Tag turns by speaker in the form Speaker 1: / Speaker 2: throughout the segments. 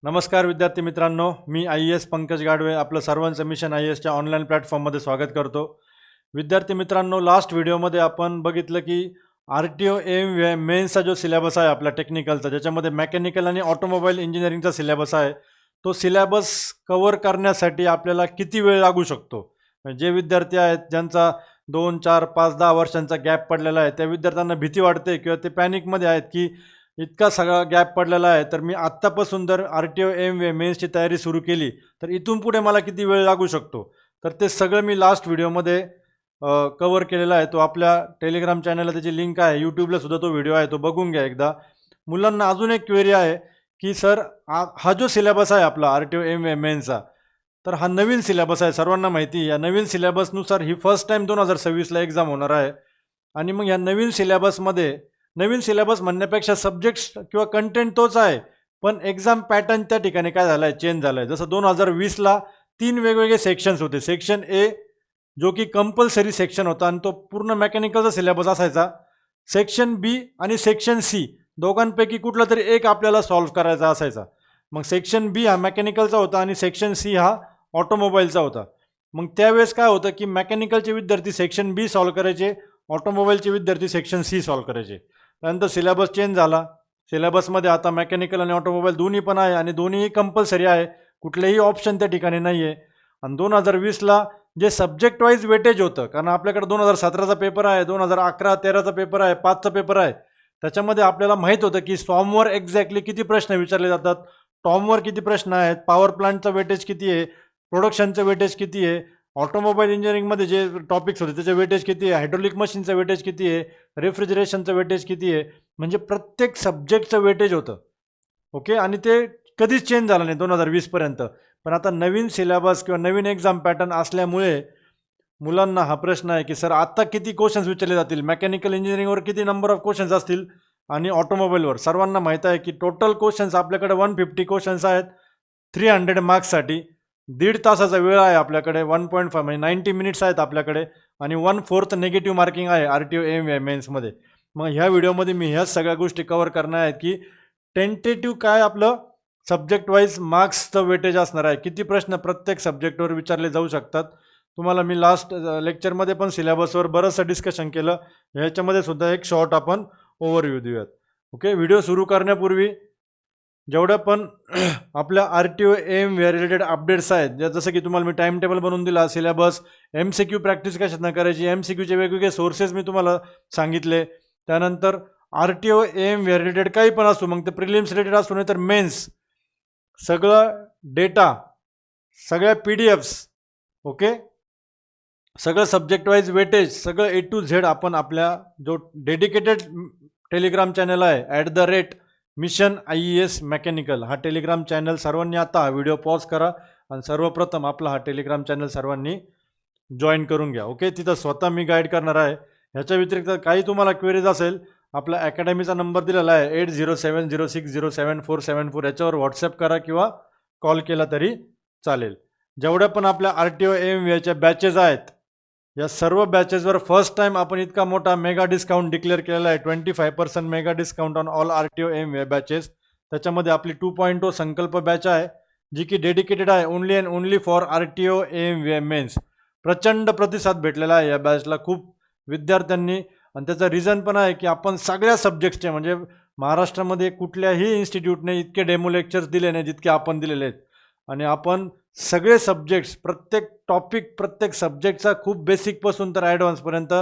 Speaker 1: नमस्कार विद्यार्थी मित्रांनो, मी IAS पंकज गाडवे आपलं सर्वांचं मिशन IASच्या ऑनलाईन प्लॅटफॉर्ममध्ये स्वागत करतो. विद्यार्थी मित्रांनो, लास्ट व्हिडिओमध्ये आपण बघितलं की RTO AIM मेन्सचा जो सिलेबस आहे आपला टेक्निकलचा, ज्याच्यामध्ये मेकॅनिकल आणि ऑटोमोबाईल इंजिनिअरिंगचा सिलेबस आहे, तो सिलेबस कव्हर करण्यासाठी आपल्याला किती वेळ लागू शकतो. जे विद्यार्थी आहेत ज्यांचा 2, 4, 5, 10 वर्षांचा गॅप पडलेला आहे, त्या विद्यार्थ्यांना भीती वाटते किंवा ते पॅनिकमध्ये आहेत की इतका सगळा गॅप पडलेला आहे, तर मी आत्तापासून जर RTO AIM मेन्सची तयारी सुरू केली तर इथून पुढे मला किती वेळ लागू शकतो. तर ते सगळं मी लास्ट व्हिडिओमध्ये कव्हर केलेला आहे. तो आपल्या टेलिग्राम चॅनलला त्याची लिंक आहे, यूट्यूबला सुद्धा तो व्हिडिओ आहे, तो बघून घ्या एकदा. मुलांना अजून एक क्वेरी आहे की सर हा जो सिलेबस आहे आपला RTO AIM मेन्सचा, तर हा नवीन सिलेबस आहे, सर्वांना माहिती आहे. या नवीन सिलेबसनुसार ही फर्स्ट टाईम 2026ला एक्झाम होणार आहे. आणि मग या नवीन सिलेबस म्हणण्यापेक्षा सब्जेक्ट्स किंवा कंटेंट तोच आहे, पण एक्झाम पॅटर्न त्या ठिकाणी काय झाला आहे, चेंज झाला आहे. जसं 2020ला 3 वेगवेगळे सेक्शन्स होते. सेक्शन ए जो की कंपल्सरी सेक्शन होता आणि तो पूर्ण मेकॅनिकलचा सिलेबस असायचा. सेक्शन बी आणि सेक्शन सी दोघांपैकी कुठला तरी एक आपल्याला सॉल्व्ह करायचा असायचा. मग सेक्शन बी हा मेकॅनिकलचा होता आणि सेक्शन सी हा ऑटोमोबाईलचा होता. मग त्यावेळेस काय होतं की मेकॅनिकलचे विद्यार्थी सेक्शन बी सॉल्व्ह करायचे, ऑटोमोबाईलचे विद्यार्थी सेक्शन सी सॉल्व्ह करायचे. त्यानंतर सिलेबस चेंज झाला. सिलेबसमध्ये आता मेकॅनिकल आणि ऑटोमोबाईल दोन्ही पण आहे आणि दोन्हीही कंपल्सरी आहे, कुठलेही ऑप्शन त्या ठिकाणी नाही आहे. आणि 2020ला जे सब्जेक्ट वाईज वेटेज होतं, कारण आपल्याकडे 2017चा पेपर आहे, 2011-13चा पेपर आहे, 5चा पेपर आहे, त्याच्यामध्ये आपल्याला माहीत होतं की फॉर्मवर एक्झॅक्टली किती प्रश्न विचारले जातात, टॉमवर किती प्रश्न आहेत, पॉवर प्लांटचं वेटेज किती आहे, प्रोडक्शनचं वेटेज किती आहे, ऑटोमोबाईल इंजिनिअरिंगमध्ये जे टॉपिक्स होते त्याचं वेटेज किती आहे, हायड्रोलिक मशीनचं वेटेज किती आहे, रेफ्रिजरेशनचं वेटेज किती आहे, म्हणजे प्रत्येक सब्जेक्टचं वेटेज होतं. ओके. आणि ते कधीच चेंज झालं नाही 2020पर्यंत. पण आता नवीन सिलेबस किंवा नवीन एक्झाम पॅटर्न असल्यामुळे मुलांना हा प्रश्न आहे की सर आत्ता किती क्वेश्चन्स विचारले जातील, मेकॅनिकल इंजिनिअरिंगवर किती नंबर ऑफ क्वेश्चन्स असतील आणि ऑटोमोबाईलवर. सर्वांना माहीत आहे की टोटल क्वेश्चन्स आपल्याकडे 150 क्वेश्चन्स आहेत 300 मार्क्ससाठी. 1.5 तासाचा वेळ आहे आपल्याकडे, 1.5 म्हणजे 90 मिनिट्स आहेत आपल्याकडे आणि 1/4 निगेटिव्ह मार्किंग आहे RTO AIM मेन्समध्ये. मग ह्या व्हिडिओमध्ये मी ह्याच सगळ्या गोष्टी कव्हर करणार आहेत की टेंटेटिव्ह काय आपलं सब्जेक्ट वाईज मार्क्सचं वेटेज असणार आहे, किती प्रश्न प्रत्येक सब्जेक्टवर विचारले जाऊ शकतात. तुम्हाला मी लास्ट लेक्चरमध्ये पण सिलेबसवर बरंचसं डिस्कशन केलं, ह्याच्यामध्ये सुद्धा एक शॉर्ट आपण ओव्हरव्ह्यू देऊयात. ओके. व्हिडिओ सुरू करण्यापूर्वी जेवढं पण आपल्या RTO AIM रिलेटेड अपडेट्स आहेत, जसं की तुम्हाला मी टाईम टेबल बनवून दिला, सिलेबस, MCQ प्रॅक्टिस कशातनं करायची, MCQचे वेगवेगळे सोर्सेस मी तुम्हाला सांगितले. त्यानंतर RTO AIM रिलेटेड काही पण असो, मग ते प्रिलिम्स रिलेटेड असो नाही तर मेन्स, सगळं डेटा, सगळ्या PDFs, ओके, सगळं सब्जेक्ट वाईज वेटेज, सगळं A to Z आपण आपल्या जो डेडिकेटेड टेलिग्राम चॅनल आहे @मिशन IAS मेकॅनिकल, हा टेलिग्राम चॅनल सर्वांनी आता हा व्हिडिओ पॉज करा आणि सर्वप्रथम आपला हा टेलिग्राम चॅनल सर्वांनी जॉईन करून घ्या. ओके. तिथं स्वतः मी गाईड करणार आहे. ह्याच्या व्यतिरिक्त काही तुम्हाला क्वेरीज असेल, आपला अकॅडमीचा नंबर दिलेला आहे 8070607474, याच्यावर व्हॉट्सअप करा किंवा कॉल केला तरी चालेल. जेवढ्या पण आपल्या RTO AIM याच्या बॅचेस आहेत, या सर्व बॅचेसवर फर्स्ट टाईम आपण इतका मोठा मेगा डिस्काउंट डिक्लेअर केलेला आहे. 25% mega discount on all RTO AIM batches. त्याच्यामध्ये आपली 2.0 संकल्प बॅच आहे, जी की डेडिकेटेड आहे only and only for RTO AIM mains. प्रचंड प्रतिसाद भेटलेला आहे या बॅचला खूप विद्यार्थ्यांनी, आणि त्याचं रिझन पण आहे की आपण सगळ्या सब्जेक्ट्सचे, म्हणजे महाराष्ट्रामध्ये कुठल्याही इन्स्टिट्यूटने इतके डेमो लेक्चर्स दिले नाही जितके आपण दिलेले आहेत. आणि आपण सगळे सब्जेक्ट्स, प्रत्येक टॉपिक, प्रत्येक सब्जेक्टचा खूप बेसिकपासून तर ॲडव्हान्सपर्यंत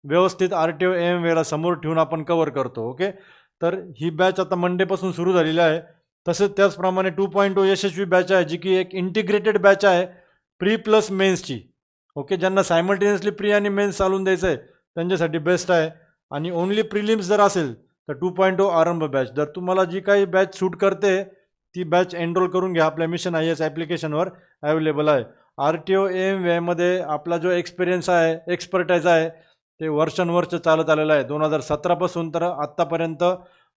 Speaker 1: व्यवस्थित RTO AIM वेळेला समोर ठेवून आपण कव्हर करतो. ओके. तर ही बॅच आता मंडेपासून सुरू झालेली आहे. तसेच त्याचप्रमाणे 2.0 यशस्वी बॅच आहे, जी की एक इंटिग्रेटेड बॅच आहे प्री प्लस मेन्सची. ओके. ज्यांना सायमल्टेनियसली प्री आणि मेन्स चालून द्यायचं आहे त्यांच्यासाठी बेस्ट आहे. आणि ओनली प्रिलिम्स जर असेल तर 2.0 आरंभ बॅच. जर तुम्हाला जी काही बॅच सूट करते ती बॅच एनरोल करून घ्या, आपल्या मिशन IAS ॲप्लिकेशनवर अवेलेबल आहे. RTO AIM मध्ये आपला जो एक्सपिरियन्स आहे, एक्सपर्टाईज आहे, ते वर्षानुवर्ष चालत आलेलं आहे. 2017पासून तर आत्तापर्यंत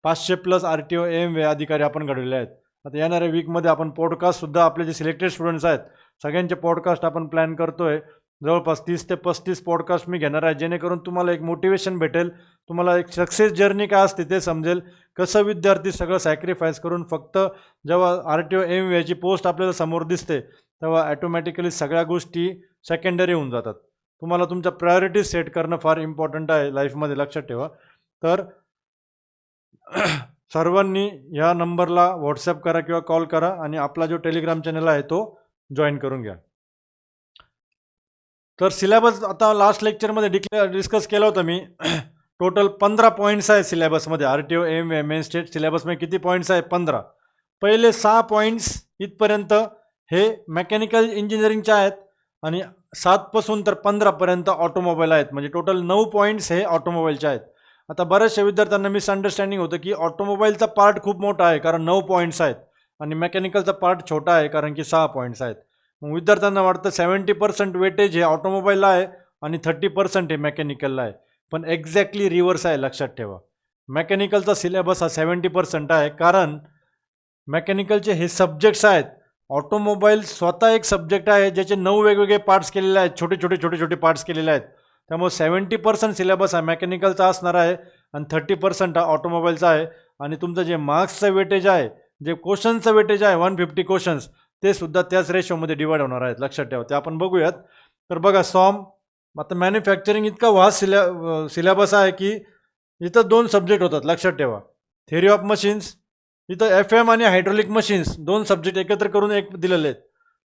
Speaker 1: 500+ RTO AIM अधिकारी आपण घडवले आहेत. आता येणाऱ्या वीकमध्ये आपण पॉडकास्टसुद्धा, आपले जे सिलेक्टेड स्टुडंट्स आहेत सगळ्यांचे पॉडकास्ट आपण प्लॅन करतो आहे. जवळपास 30 ते 35 पॉडकास्ट मी घेणार आहे, जेणेकरून तुम्हाला एक मोटिवेशन भेटेल, तुम्हाला एक सक्सेस जर्नी काय असते ते समजेल, कसं विद्यार्थी सगळं सॅक्रिफाईस करून फक्त जेव्हा RTO MVI ची पोस्ट आपल्याला समोर दिसते तेव्हा ॲटोमॅटिकली सगळ्या गोष्टी सेकंडरी होऊन जातात. तुम्हाला तुमच्या प्रायोरिटीज सेट करणं फार इम्पॉर्टंट आहे लाईफमध्ये, लक्षात ठेवा. तर सर्वांनी ह्या नंबरला व्हॉट्सअप करा किंवा कॉल करा आणि आपला जो टेलिग्राम चॅनल आहे तो जॉईन करून घ्या. तर सिलेबस आता लास्ट लेक्चरमध्ये डिस्कस केला होता मी. टोटल 15 पॉईंट्स आहे सिलेबसमध्ये. RTO MVI मेन स्टेट सिलेबसमध्ये किती पॉईंट्स आहे? 15. पहिले 6 पॉईंट्स इथपर्यंत हे मेकॅनिकल इंजिनिअरिंगचे आहेत आणि 7 पासून तर 15 पर्यंत ऑटोमोबाईल आहेत, म्हणजे टोटल 9 पॉईंट्स हे ऑटोमोबाईलचे आहेत. आता बऱ्याचशा विद्यार्थ्यांना मिसअंडरस्टँडिंग होतं की ऑटोमोबाईलचा पार्ट खूप मोठा आहे कारण 9 पॉईंट्स आहेत आणि मेकॅनिकलचा पार्ट छोटा आहे कारण की 6 पॉईंट्स आहेत. मग विद्यार्थ्यांना वाटतं 70% वेटेज हे ऑटोमोबाईलला आहे आणि 30% हे मेकॅनिकलला आहे, पण एक्झॅक्टली रिव्हर्स आहे, लक्षात ठेवा. मेकॅनिकलचा सिलेबस हा 70% आहे कारण मेकॅनिकलचे हे सब्जेक्ट्स आहेत. ऑटोमोबाईल स्वतः एक सब्जेक्ट आहे ज्याचे 9 वेगवेगळे पार्ट्स केलेले आहेत, छोटे छोटे पार्ट्स केलेले आहेत. त्यामुळे 70% सिलेबस हा मेकॅनिकलचा असणार आहे आणि 30% हा ऑटोमोबाईलचा आहे. आणि तुमचं जे मार्क्सचं वेटेज आहे, जे क्वेश्चनचं वेटेज आहे 150 क्वेश्चन्स, ते सुद्धा त्याच रेशोमध्ये डिवाइड होणार आहेत, लक्षात ठेवा. ते आपण बघूयात. तर बघा, आता मॅन्युफॅक्चरिंग इतका वास्ट सिलेबस आहे की इथं 2 सब्जेक्ट होतात, लक्षात ठेवा. थेअरी ऑफ मशीन्स, इथं FM आणि हायड्रोलिक मशीन्स 2 सब्जेक्ट एकत्र करून एक दिलेले आहेत.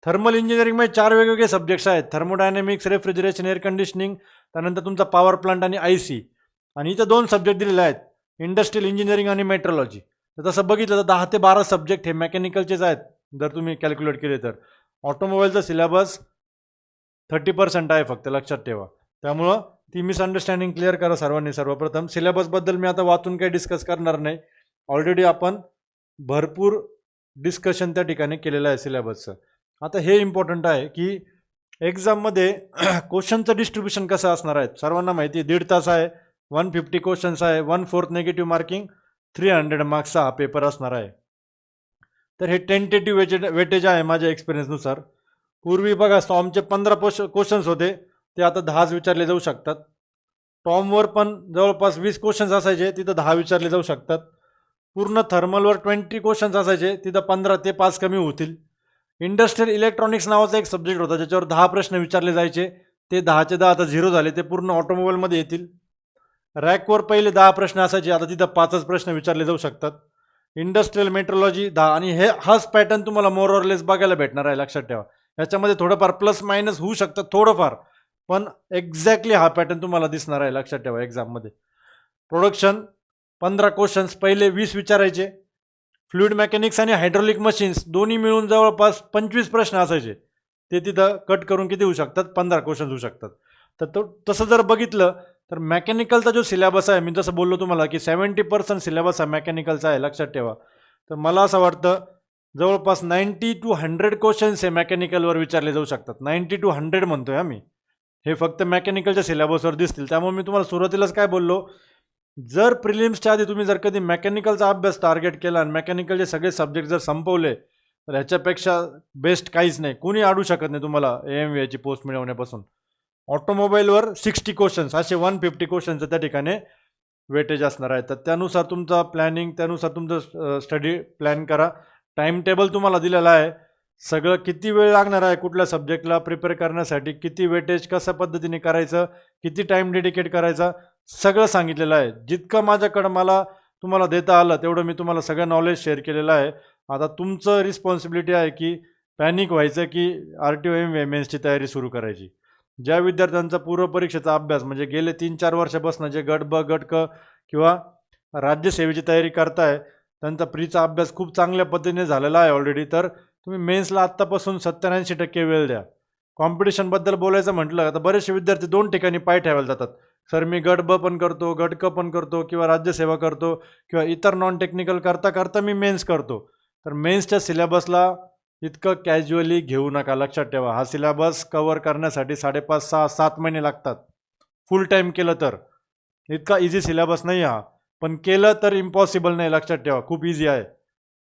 Speaker 1: थर्मल इंजिनिअरिंगमध्ये 4 वेगवेगळे सब्जेक्ट्स आहेत, थर्मोडायनॅमिक्स, रेफ्रिजरेशन, एअर कंडिशनिंग, त्यानंतर तुमचा पॉवर प्लांट आणि IC. आणि इथं 2 सब्जेक्ट दिलेले आहेत, इंडस्ट्रियल इंजिनिअरिंग आणि मेट्रोलॉजी. तर तसं बघितलं तर 10 ते 12 सब्जेक्ट हे मेकॅनिकलचेच आहेत जर तुम्ही कॅल्क्युलेट केले तर. ऑटोमोबाईलचा सिलेबस 30% आहे फक्त, लक्षात ठेवा. त्यामुळं ती मिसअंडरस्टँडिंग क्लिअर करा सर्वांनी. सर्वप्रथम सिलेबसबद्दल मी आता वाचून काही डिस्कस करणार नाही, ऑलरेडी आपण भरपूर डिस्कशन त्या ठिकाणी केलेलं आहे सिलेबसचं. आता हे इम्पॉर्टंट आहे की एक्झाममध्ये क्वेश्चनचं डिस्ट्रीब्युशन कसं असणार आहे. सर्वांना माहिती आहे 1.5 तास आहे, 150 क्वेश्चन्स आहे, 1/4 नेगेटिव्ह मार्किंग, 300 मार्क्सचा हा पेपर असणार आहे. तर हे टेंटेटिव्ह वेटेज आहे माझ्या एक्सपिरियन्सनुसार. पूर्वी बघा SOMचे 15 क्वेश्चन्स होते, ते आता 10च विचारले जाऊ शकतात. टॉमवर पण जवळपास 20 क्वेश्चन्स असायचे, तिथं 10 विचारले जाऊ शकतात. पूर्ण थर्मलवर 20 क्वेश्चन्स असायचे, तिथं 15 ते 5 कमी होतील. इंडस्ट्रियल इलेक्ट्रॉनिक्स नावाचा एक सब्जेक्ट होता ज्याच्यावर 10 प्रश्न विचारले जायचे, ते 10चे 10 आता 0 झाले, ते पूर्ण ऑटोमोबाईलमध्ये येतील. रॅकवर पहिले 10 प्रश्न असायचे, आता तिथं 5च प्रश्न विचारले जाऊ शकतात. इंडस्ट्रियल मेट्रोलॉजी 10, आणि हाच पॅटर्न तुम्हाला मोर ऑर लेस बघायला भेटणार आहे, लक्षात ठेवा. याच्यामध्ये थोडंफार प्लस मायनस होऊ शकतं थोडंफार, पण एक्झॅक्टली हा पॅटर्न तुम्हाला दिसणार आहे, लक्षात ठेवा. एक्झाममध्ये प्रोडक्शन 15 क्वेश्चन्स पहिले 20 विचारायचे. फ्लुइड मेकॅनिक्स आणि हायड्रोलिक मशीन्स दोन्ही मिळून जवळपास 25 प्रश्न असायचे, ते तिथं कट करून किती होऊ शकतात? 15 क्वेश्चन्स होऊ शकतात. तर तसं जर बघितलं तर मेकॅनिकलचा जो सिलेबस आहे, मी जसं बोललो तुम्हाला की 70% सिलेबस हा मेकॅनिकलचा आहे, लक्षात ठेवा. तर मला असं वाटतं जवळपास 90 to 100 क्वेश्चन्स हे मेकॅनिकलवर विचारले जाऊ शकतात. 90 to 100 म्हणतोय आम्ही, हे फक्त मेकॅनिकलच्या सिलेबसवर दिसतील. त्यामुळे मी तुम्हाला सुरुवातीलाच काय बोललो, जर प्रिलिम्सच्या आधी तुम्ही जर कधी मेकॅनिकलचा अभ्यास टार्गेट केला आणि मेकॅनिकलचे सगळे सब्जेक्ट जर संपवले तर ह्याच्यापेक्षा बेस्ट काहीच नाही. कोणी अडू शकत नाही तुम्हाला AMVI ची पोस्ट मिळवण्यापासून. ऑटोमोबाईलवर 60 क्वेश्चन्स, असे 150 क्वेश्चनचं त्या ठिकाणी वेटेज असणार आहे. तर त्यानुसार तुमचा प्लॅनिंग, त्यानुसार तुमचं स्टडी प्लॅन करा. टाईम टेबल तुम्हाला दिलेला आहे, सगळं किती वेळ लागणार आहे कुठल्या सब्जेक्टला प्रिपेअर करण्यासाठी, किती वेटेज कशा पद्धतीने करायचं, किती टाईम डेडिकेट करायचा, सगळं सांगितलेलं आहे. जितकं माझ्याकडं मला तुम्हाला देता आलं तेवढं मी तुम्हाला सगळं नॉलेज शेअर केलेलं आहे. आता तुमचं रिस्पॉन्सिबिलिटी आहे की पॅनिक व्हायचं की RTO MVI मेन्सची तयारी सुरू करायची. ज्या विद्यार्थ्यांचा पूर्वपरीक्षेचा अभ्यास म्हणजे गेले 3-4 वर्षापासून जे गट ब गट क किंवा राज्यसेवेची तयारी करताय, त्यांचा प्रीचा अभ्यास खूप चांगल्या पद्धतीने झालेला आहे ऑलरेडी. तर तुम्ही मेन्सला आत्तापासून 97% वेळ द्या. कॉम्पिटिशनबद्दल बोलायचं म्हटलं तर बरेचसे विद्यार्थी 2 ठिकाणी पाय ठेवायला जातात. सर मी गट ब पण करतो, गट क पण करतो, किंवा राज्यसेवा करतो, किंवा इतर नॉन टेक्निकल करता करता मी मेन्स करतो. तर मेन्सच्या सिलेबसला इतकं कॅज्युअली घेऊ नका, लक्षात ठेवा. हा सिलेबस कवर करण्यासाठी 5.5, 6, 7 महिने लागतात फुल टाईम केलं तर. इतका इझी सिलेबस नाही हा, पण केलं तर इम्पॉसिबल नाही, लक्षात ठेवा. खूप इझी आहे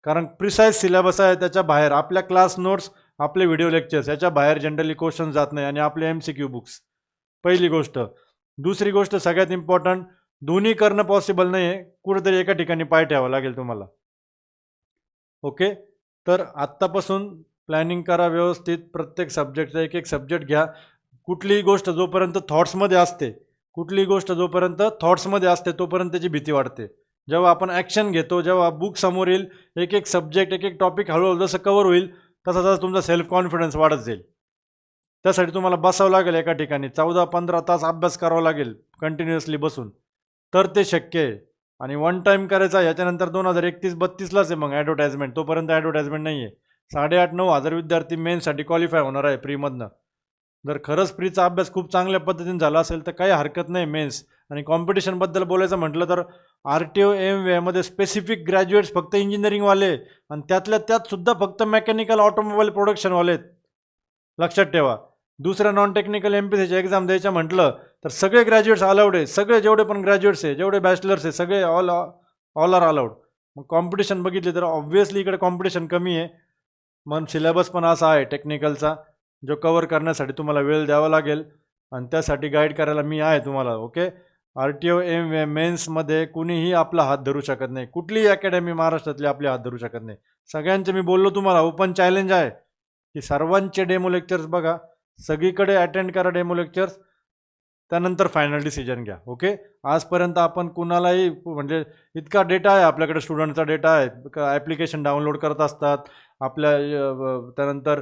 Speaker 1: कारण प्रिसाईज सिलेबस आहे. त्याच्या बाहेर आपल्या क्लास नोट्स आपले व्हिडिओ लेक्चर्स, याच्या बाहेर जनरली क्वेश्चन जात नाही, आणि आपले MCQ बुक्स, पहिली गोष्ट. दुसरी गोष्ट सगळ्यात इम्पॉर्टंट, दोन्ही करणं पॉसिबल नाही आहे, कुठेतरी एका ठिकाणी पाय ठेवावा लागेल तुम्हाला. ओके, तर आत्तापासून प्लॅनिंग करा व्यवस्थित, प्रत्येक सब्जेक्टचा एक एक सब्जेक्ट घ्या. कुठलीही गोष्ट जोपर्यंत थॉट्समध्ये असते, तोपर्यंत त्याची भीती वाढते. जेव्हा आपण ॲक्शन घेतो, जेव्हा बुक समोर येईल, एक एक सब्जेक्ट, एक एक टॉपिक हळूहळू जसं कवर होईल, तसा तुमचा सेल्फ कॉन्फिडन्स वाढत जाईल. त्यासाठी तुम्हाला बसावं लागेल एका ठिकाणी, 14-15 तास अभ्यास करावा लागेल कंटिन्युअसली बसून, तर ते शक्य आहे. आणि वन टाईम करायचा. याच्यानंतर 2031-32लाच आहे मग ॲडव्हर्टाइजमेंट, तोपर्यंत ॲडव्हर्टाइजमेंट नाही आहे. 8,500-9 हजार विद्यार्थी मेन्ससाठी क्वालिफाय होणार आहे प्रीमधनं. जर खरंच प्रीचा अभ्यास खूप चांगल्या पद्धतीने झाला असेल तर काही हरकत नाही मेन्स. आणि कॉम्पिटिशनबद्दल बोलायचं म्हटलं तर RTO AIMVAमध्ये स्पेसिफिक ग्रॅज्युएट्स फक्त इंजिनिअरिंगवाले, आणि त्यातल्या त्यात सुद्धा फक्त मेकॅनिकल ऑटोमोबाईल प्रोडक्शनवाले आहेत, लक्षात ठेवा. दुसऱ्या नॉन टेक्निकल MPSCची एक्झाम द्यायचं म्हटलं तर सगळे ग्रॅज्युएट्स अलाउड आहे, सगळे जेवढे पण ग्रॅज्युएट्स आहे, जेवढे बॅचलर्स आहे, सगळे ऑल आर अलाउड. मग कॉम्पिटिशन बघितली तर ऑब्व्हियसली इकडे कॉम्पिटिशन कमी आहे. मग सिलेबस पण असा आहे टेक्निकलचा, जो कवर करण्यासाठी तुम्हाला वेळ द्यावा लागेल, आणि त्यासाठी गाईड करायला मी आहे तुम्हाला. ओके, RTO AIMVA मेन्समध्ये कुणीही आपला हात धरू शकत नाही, कुठलीही अकॅडमी महाराष्ट्रातली आपले हात धरू शकत नाही. सगळ्यांचे मी बोललो तुम्हाला, ओपन चॅलेंज आहे की सर्वांचे डेमो लेक्चर्स बघा, सगळीकडे अटेंड करा डेमो लेक्चर्स, त्यानंतर फायनल डिसिजन घ्या. ओके, आजपर्यंत आपण कुणालाही म्हणजे इतका डेटा आहे आपल्याकडे, स्टुडंटचा डेटा आहे, ॲप्लिकेशन डाउनलोड करत असतात आपल्या, त्यानंतर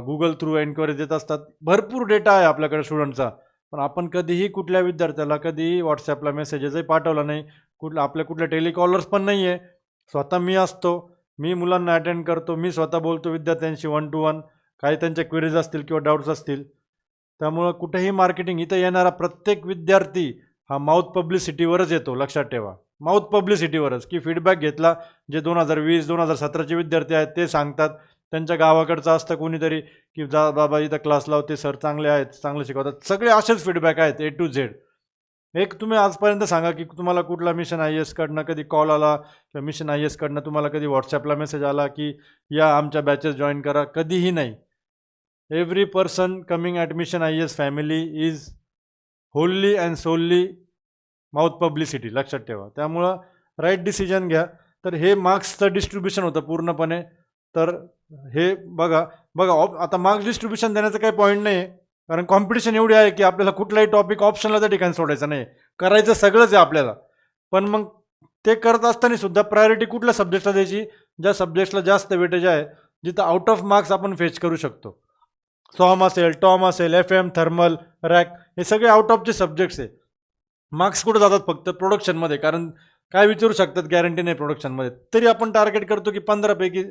Speaker 1: गुगल थ्रू एन्क्वायरी देत असतात, भरपूर डेटा आहे आपल्याकडे स्टुडंटचा. पण आपण कधीही कुठल्या विद्यार्थ्याला कधीही व्हॉट्सॲपला मेसेजेसही पाठवला नाही, कुठल्या टेलिकॉलर्स पण नाही आहे. स्वतः मी असतो, मी मुलांना अटेंड करतो, मी स्वतः बोलतो विद्यार्थ्यांशी 1 to 1, काही त्यांच्या क्वेरीज असतील किंवा डाऊट्स असतील. त्यामुळं कुठेही मार्केटिंग, इथं येणारा प्रत्येक विद्यार्थी हा माउथ पब्लिसिटीवरच येतो, लक्षात ठेवा. माउथ पब्लिसिटीवरच, की फीडबॅक घेतला, जे 2020-2017चे विद्यार्थी आहेत ते सांगतात, त्यांच्या गावाकडचं असतं कोणीतरी की जा बाबा इथं क्लास लावते सर, चांगले आहेत, चांगले शिकवतात, सगळे असेच फीडबॅक आहेत A to Z. एक तुम्ही आजपर्यंत सांगा की तुम्हाला कुठला मिशन IAS कडनं कधी कॉल आला, किंवा मिशन IAS कडनं तुम्हाला कधी व्हॉट्सॲपला मेसेज आला की या आमच्या बॅचेस जॉईन करा, कधीही नाही. Every person coming at mission IAS family is होल्ली and solely mouth publicity, लक्षात ठेवा. त्यामुळं राईट डिसिजन घ्या. तर हे मार्क्सचं डिस्ट्रीब्युशन होतं पूर्णपणे. तर हे बघा आता मार्क्स डिस्ट्रीब्युशन देण्याचं काही पॉईंट नाही आहे, कारण कॉम्पिटिशन एवढी आहे की आपल्याला कुठलाही टॉपिक ऑप्शनला त्या ठिकाणी सोडायचं नाही, करायचं सगळंच आहे आपल्याला. पण मग ते करत असताना सुद्धा प्रायोरिटी कुठल्या सब्जेक्टला द्यायची, ज्या सब्जेक्ट्सला जास्त वेटेज आहे, जिथं आउट ऑफ मार्क्स आपण फेच करू शकतो. SOM असेल, TOM असेल, FM, थर्मल, रॅक, हे सगळे आउट ऑफचे सब्जेक्ट्स आहे. मार्क्स कुठं जातात फक्त प्रोडक्शनमध्ये, कारण काय विचारू शकतात गॅरंटी नाही प्रोडक्शनमध्ये. तरी आपण टार्गेट करतो की 15 पैकी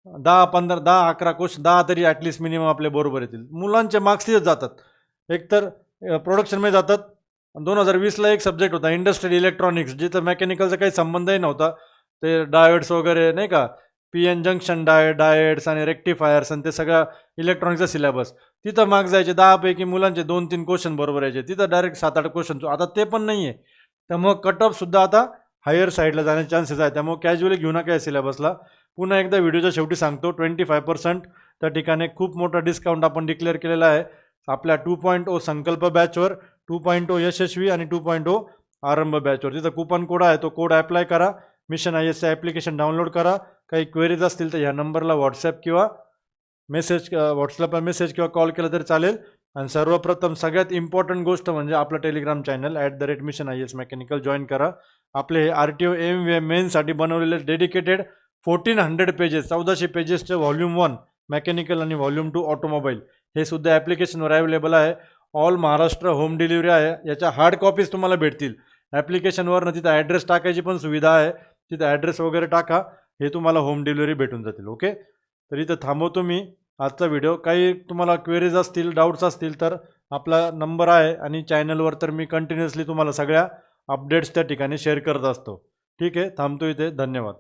Speaker 1: 10-11 क्वेश्चन, 10 तरी ॲटलिस्ट मिनिमम आपले बरोबर येतील. मुलांचे मार्क्स तिथेच जातात, एकतर प्रोडक्शनमध्ये जातात. 2020ला एक सब्जेक्ट होता इंडस्ट्रियल इलेक्ट्रॉनिक्स, जिथं मेकॅनिकलचा काही संबंधही नव्हता, ते डायोड्स वगैरे नाही का, PN जंक्शन डायट्स आणि रेक्टिफायर्स आणि ते सगळ्या इलेक्ट्रॉनिक्सचा सिलेबस, तिथं मार्क्स जायचे 10 पैकी मुलांचे 2-3 क्वेश्चन बरोबर यायचे, तिथं डायरेक्ट 7-8 क्वेश्चन. आता ते पण नाही आहे. त्यामुळं कट ऑफसुद्धा आता हायर साईडला जाण्याचे चान्सेस आहे. त्यामुळे कॅज्युअली घेऊ नका या सिलेबसला. पुन्हा एकदा व्हिडिओच्या शेवटी सांगतो, 25% त्या ठिकाणी खूप मोठा डिस्काउंट आपण डिक्लेअर केलेला आहे आपल्या 2.0 संकल्प बॅचवर, 2.0 यशस्वी आणि 2.0 आरंभ बॅचवर. तिथं कुपन कोड आहे, तो कोड अप्लाय करा, मिशन IASचं ॲप्लिकेशन डाउनलोड करा. काही क्वेरीज असतील तर ह्या नंबरला व्हॉट्सॲप मेसेज किंवा कॉल केला तरी चालेल. आणि सर्वप्रथम सगळ्यात इम्पॉर्टंट गोष्ट म्हणजे आपलं Telegram channel @mission IAS mechanical join करा. आपले हे RTO AIMVA मेन्ससाठी बनवलेले डेडिकेटेड 1400 पेजेस, 1400 पेजेसचे व्हॉल्यूम 1 मेकॅनिकल आणि व्हॉल्यूम 2 ऑटोमोबाईल, हे सुद्धा ॲप्लिकेशनवर अवेलेबल आहे. ऑल महाराष्ट्र होम डिलिव्हरी आहे. याच्या हार्ड कॉपीज तुम्हाला भेटतील ॲप्लिकेशनवरनं. तिथं ॲड्रेस टाकायची पण सुविधा आहे, तिथं ॲड्रेस वगैरे टाका, हे तुम्हाला होम डिलिव्हरी भेटून जातील. ओके, तर इथं थांबवतो मी आजचा व्हिडिओ. काही तुम्हाला क्वेरीज असतील, डाऊट्स असतील तर आपला नंबर आहे, आणि चॅनलवर तर मी कंटिन्युअसली तुम्हाला सगळ्या अपडेट्स त्या ठिकाणी शेअर करत असतो. ठीक आहे, थांबतो इथे. धन्यवाद.